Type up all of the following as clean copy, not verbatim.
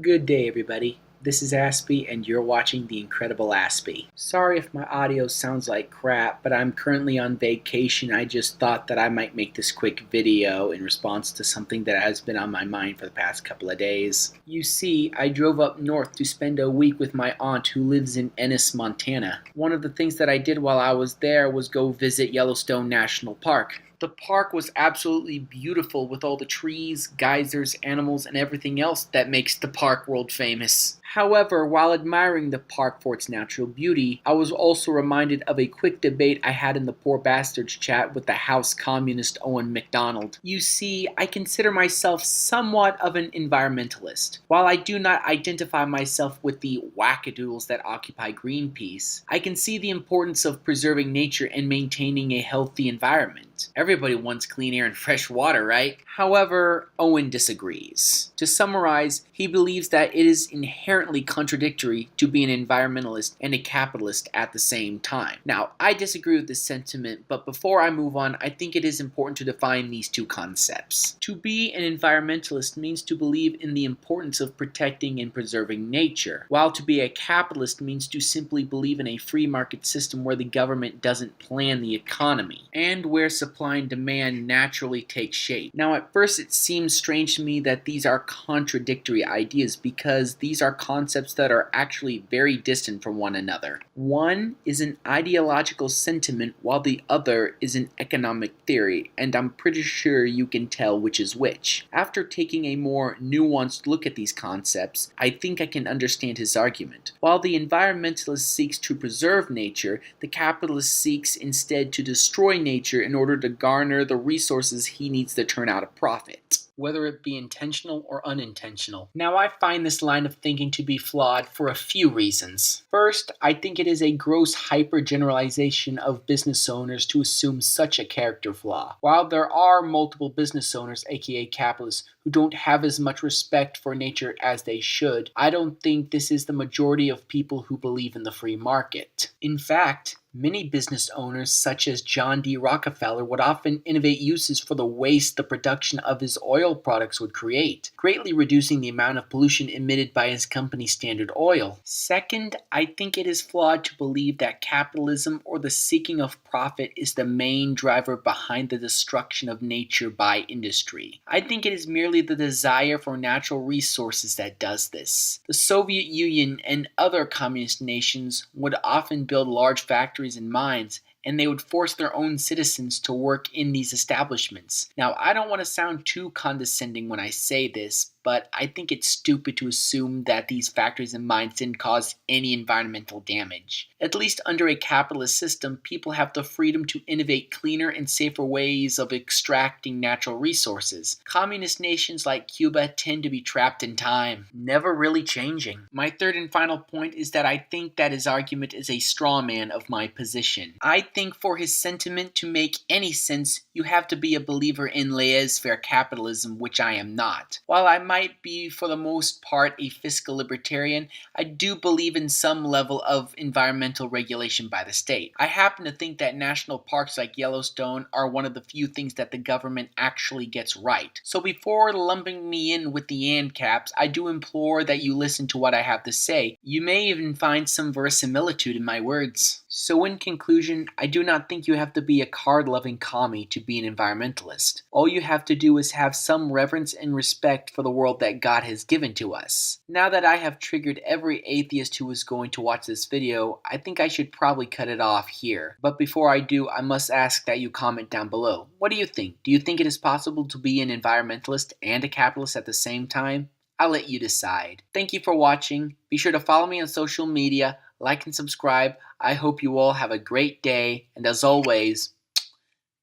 Good day, everybody. This is Aspie, and you're watching The Incredible Aspie. Sorry if my audio sounds like crap, but I'm currently on vacation. I just thought that I might make this quick video in response to something that has been on my mind for the past couple of days. You see, I drove up north to spend a week with my aunt who lives in Ennis, Montana. One of the things that I did while I was there was go visit Yellowstone National Park. The park was absolutely beautiful with all the trees, geysers, animals, and everything else that makes the park world famous. However, while admiring the park for its natural beauty, I was also reminded of a quick debate I had in the Poor Bastards chat with the House Communist Owen MacDonald. You see, I consider myself somewhat of an environmentalist. While I do not identify myself with the wackadoodles that occupy Greenpeace, I can see the importance of preserving nature and maintaining a healthy environment. Everybody wants clean air and fresh water, right? However, Owen disagrees. To summarize, he believes that it is inherently contradictory to be an environmentalist and a capitalist at the same time. Now, I disagree with this sentiment, but before I move on, I think it is important to define these two concepts. To be an environmentalist means to believe in the importance of protecting and preserving nature, while to be a capitalist means to simply believe in a free market system where the government doesn't plan the economy, and where supply and demand naturally take shape. Now, at first it seems strange to me that these are contradictory ideas because these are concepts that are actually very distant from one another. One is an ideological sentiment while the other is an economic theory, and I'm pretty sure you can tell which is which. After taking a more nuanced look at these concepts, I think I can understand his argument. While the environmentalist seeks to preserve nature, the capitalist seeks instead to destroy nature in order to garner the resources he needs to turn out a profit, whether it be intentional or unintentional. Now, I find this line of thinking to be flawed for a few reasons. First, I think it is a gross hypergeneralization of business owners to assume such a character flaw. While there are multiple business owners, aka capitalists, who don't have as much respect for nature as they should, I don't think this is the majority of people who believe in the free market. In fact, many business owners, such as John D. Rockefeller, would often innovate uses for the waste the production of his oil products would create, greatly reducing the amount of pollution emitted by his company's Standard Oil. Second, I think it is flawed to believe that capitalism or the seeking of profit is the main driver behind the destruction of nature by industry. I think it is merely the desire for natural resources that does this. The Soviet Union and other communist nations would often build large factories and mines, and they would force their own citizens to work in these establishments. Now, I don't want to sound too condescending when I say this, but I think it's stupid to assume that these factories and mines didn't cause any environmental damage. At least under a capitalist system, people have the freedom to innovate cleaner and safer ways of extracting natural resources. Communist nations like Cuba tend to be trapped in time, never really changing. My third and final point is that I think that his argument is a straw man of my position. I think for his sentiment to make any sense, you have to be a believer in laissez-faire capitalism, which I am not. While I might be for the most part a fiscal libertarian, I do believe in some level of environmental regulation by the state. I happen to think that national parks like Yellowstone are one of the few things that the government actually gets right. So before lumping me in with the ANCAPs, I do implore that you listen to what I have to say. You may even find some verisimilitude in my words. So in conclusion, I do not think you have to be a card-loving commie to be an environmentalist. All you have to do is have some reverence and respect for the world that God has given to us. Now that I have triggered every atheist who is going to watch this video, I think I should probably cut it off here. But before I do, I must ask that you comment down below. What do you think? Do you think it is possible to be an environmentalist and a capitalist at the same time? I'll let you decide. Thank you for watching. Be sure to follow me on social media, like and subscribe. I hope you all have a great day, and as always,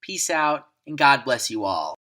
peace out and God bless you all.